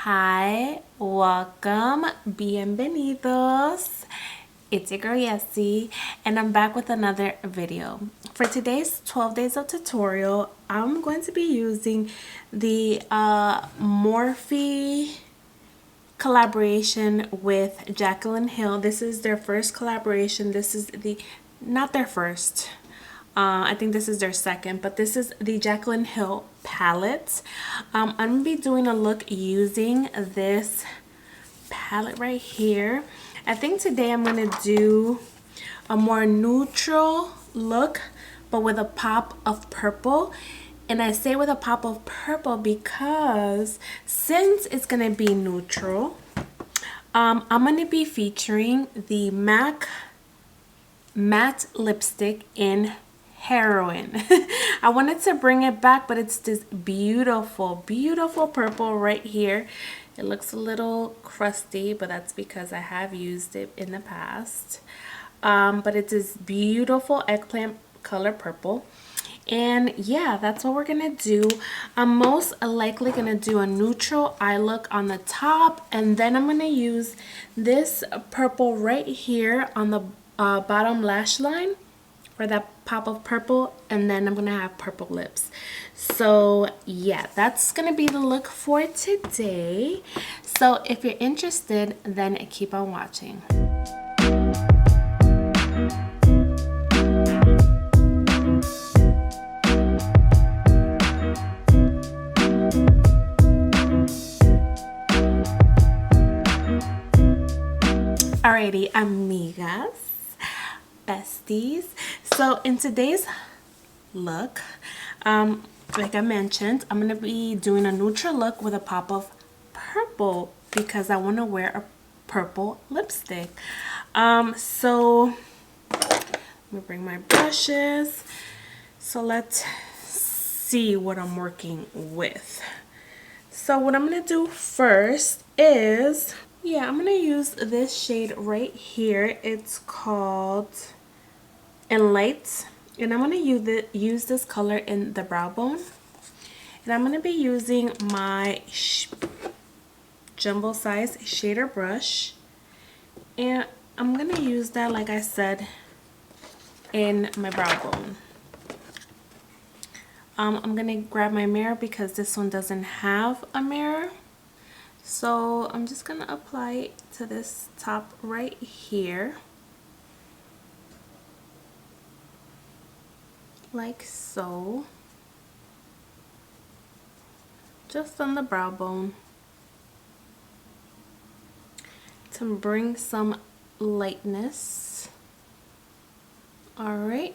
Hi, welcome, bienvenidos. It's your girl Yessie, and I'm back with another video. For today's 12 days of tutorial, I'm going to be using the Morphe collaboration with Jaclyn Hill. This is their first collaboration. This is not their first. I think this is their second, but this is the Jaclyn Hill palette. I'm gonna be doing a look using this palette right here. I think today I'm gonna do a more neutral look, but with a pop of purple. And I say with a pop of purple because since it's gonna be neutral, I'm gonna be featuring the MAC matte lipstick in Heroin. I wanted to bring it back, but it's this beautiful purple right here. It looks a little crusty, but that's because I have used it in the past. But it's this beautiful eggplant color purple. And yeah, that's what we're gonna do. I'm most likely gonna do a neutral eye look on the top, and then I'm gonna use this purple right here on the bottom lash line for that pop of purple, and then I'm gonna have purple lips. So yeah, that's gonna be the look for today. So if you're interested, then keep on watching. Alrighty, amigas, besties. So in today's look, like I mentioned, I'm gonna be doing a neutral look with a pop of purple because I want to wear a purple lipstick. So let me bring my brushes. So let's see what I'm working with. So what I'm gonna do first is, yeah, I'm gonna use this shade right here. It's called Light, and I'm gonna use this color in the brow bone. And I'm gonna be using my jumbo size shader brush, and I'm gonna use that, like I said, in my brow bone. I'm gonna grab my mirror because this one doesn't have a mirror. So I'm just gonna apply it to this top right here, like so, just on the brow bone to bring some lightness. All right,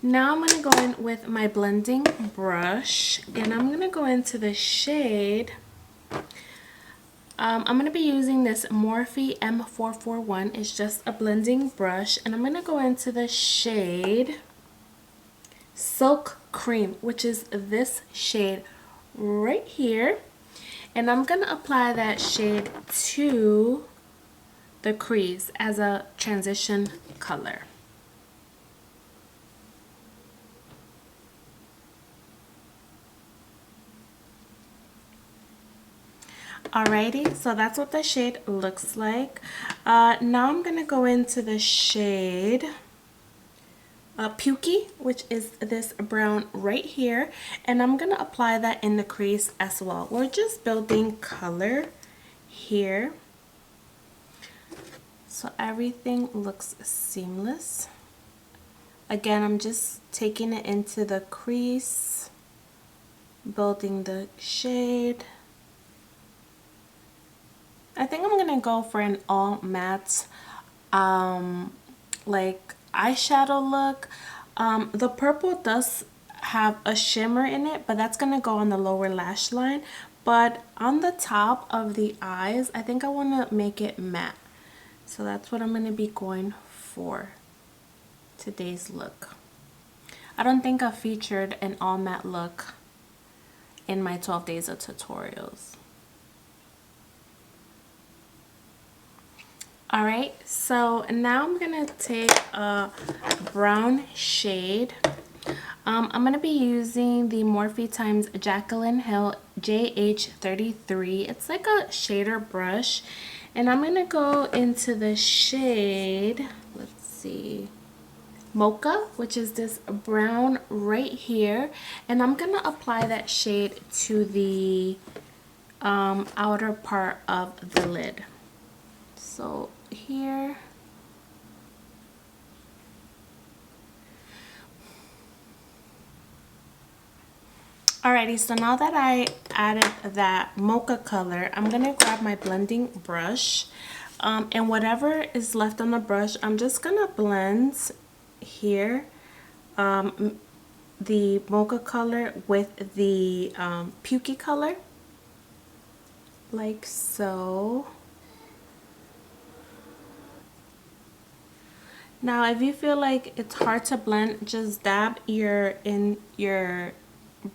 now I'm gonna go in with my blending brush, and I'm gonna go into the shade. I'm going to be using this Morphe M441. It's just a blending brush, and I'm going to go into the shade Silk Cream, which is this shade right here. And I'm going to apply that shade to the crease as a transition color. Alrighty, so that's what the shade looks like. Now I'm gonna go into the shade Pukey, which is this brown right here, and I'm gonna apply that in the crease as well. We're just building color here, so everything looks seamless. Again, I'm just taking it into the crease, building the shade. I think I'm gonna go for an all matte like eyeshadow look. The purple does have a shimmer in it, but that's gonna go on the lower lash line. But on the top of the eyes, I think I want to make it matte, so that's what I'm gonna be going for today's look. I don't think I featured an all matte look in my 12 days of tutorials. Alright, so now I'm gonna take a brown shade. I'm going to be using the Morphe times Jaclyn Hill JH33. It's like a shader brush. And I'm going to go into the shade, let's see, Mocha, which is this brown right here. And I'm going to apply that shade to the outer part of the lid. So here. Alrighty, so now that I added that mocha color, I'm gonna grab my blending brush, and whatever is left on the brush, I'm just gonna blend here the mocha color with the pukey color, like so. Now, if you feel like it's hard to blend, just dab your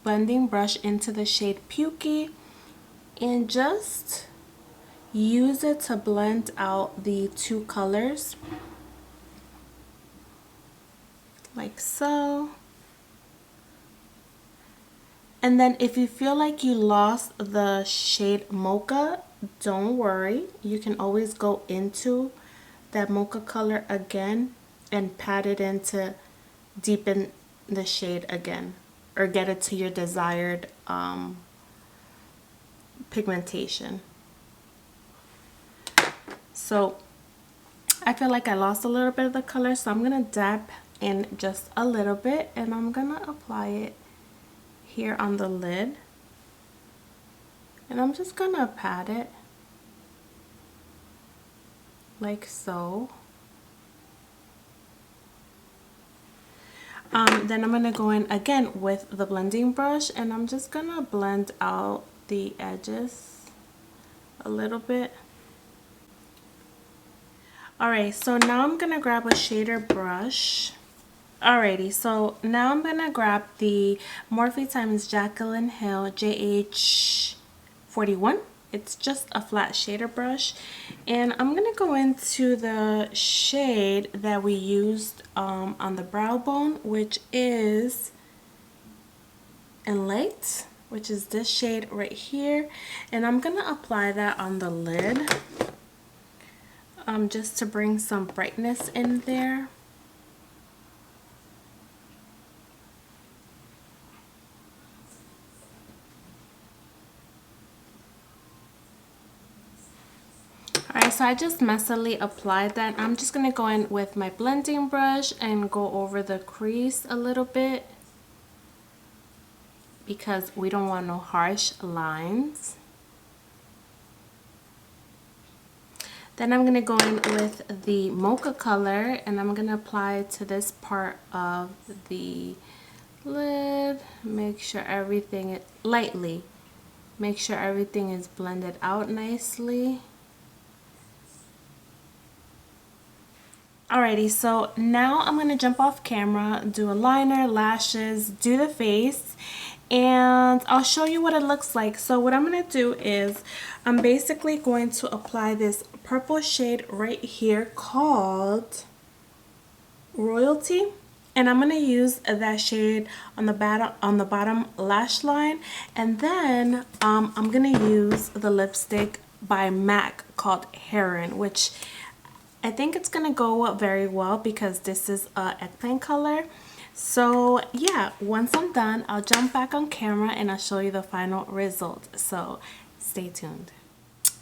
blending brush into the shade Pukey and just use it to blend out the two colors, like so. And then if you feel like you lost the shade Mocha, don't worry, you can always go into that mocha color again and pat it in to deepen the shade again, or get it to your desired pigmentation. So I feel like I lost a little bit of the color, so I'm gonna dab in just a little bit and I'm gonna apply it here on the lid, and I'm just gonna pat it like so. Then I'm gonna go in again with the blending brush and I'm just gonna blend out the edges a little bit. Alright, so now I'm gonna grab a shader brush. Alrighty, so now I'm gonna grab the Morphe times Jaclyn Hill JH41. It's just a flat shader brush, and I'm gonna go into the shade that we used on the brow bone, which is Enlight, which is this shade right here, and I'm gonna apply that on the lid just to bring some brightness in there. Alright, so I just messily applied that. I'm just going to go in with my blending brush and go over the crease a little bit because we don't want no harsh lines. Then I'm going to go in with the mocha color and I'm going to apply it to this part of the lid. Make sure everything is lightly. Make sure everything is blended out nicely. Alrighty, so now I'm going to jump off camera, do a liner, lashes, do the face, and I'll show you what it looks like. So what I'm going to do is I'm basically going to apply this purple shade right here called Royalty, and I'm going to use that shade on the bottom lash line, and then I'm going to use the lipstick by MAC called Heroin, which I think it's gonna go up very well because this is a eggplant color. So yeah, once I'm done, I'll jump back on camera and I'll show you the final result. So stay tuned.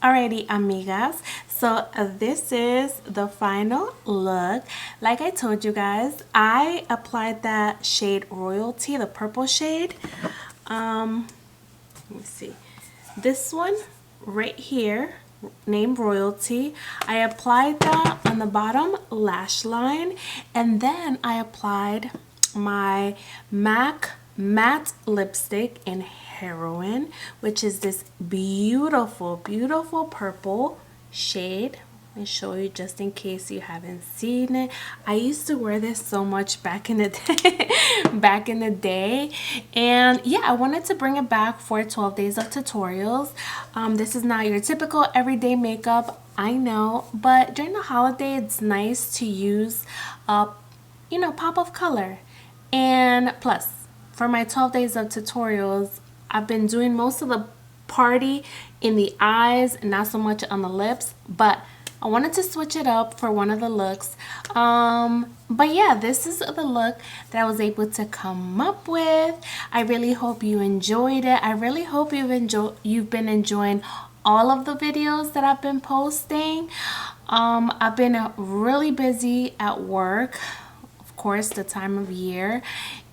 Alrighty, amigas, so this is the final look. Like I told you guys, I applied that shade Royalty, the purple shade. Let me see, this one right here, named Royalty. I applied that on the bottom lash line, and then I applied my MAC matte lipstick in Heroin, which is this beautiful purple shade. Let me show you just in case you haven't seen it. I used to wear this so much back in the day, and yeah, I wanted to bring it back for 12 days of tutorials. This is not your typical everyday makeup, I know, but during the holiday it's nice to use a pop of color. And plus, for my 12 days of tutorials, I've been doing most of the party in the eyes and not so much on the lips, but I wanted to switch it up for one of the looks. But yeah, this is the look that I was able to come up with. I really hope you enjoyed it. I really hope you've been enjoying all of the videos that I've been posting. I've been really busy at work, of course, the time of year,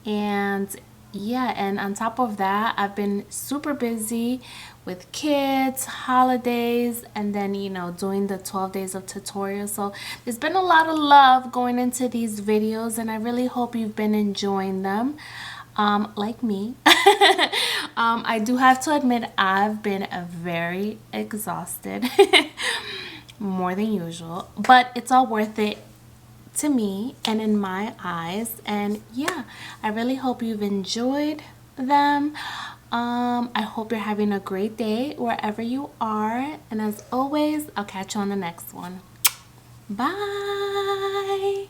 and yeah, and on top of that, I've been super busy with kids, holidays, and then, you know, doing the 12 days of tutorials. So there's been a lot of love going into these videos, and I really hope you've been enjoying them, like me. I do have to admit, I've been very exhausted, more than usual, but it's all worth it to me and in my eyes. And yeah, I really hope you've enjoyed them. I hope you're having a great day wherever you are, and as always, I'll catch you on the next one. Bye.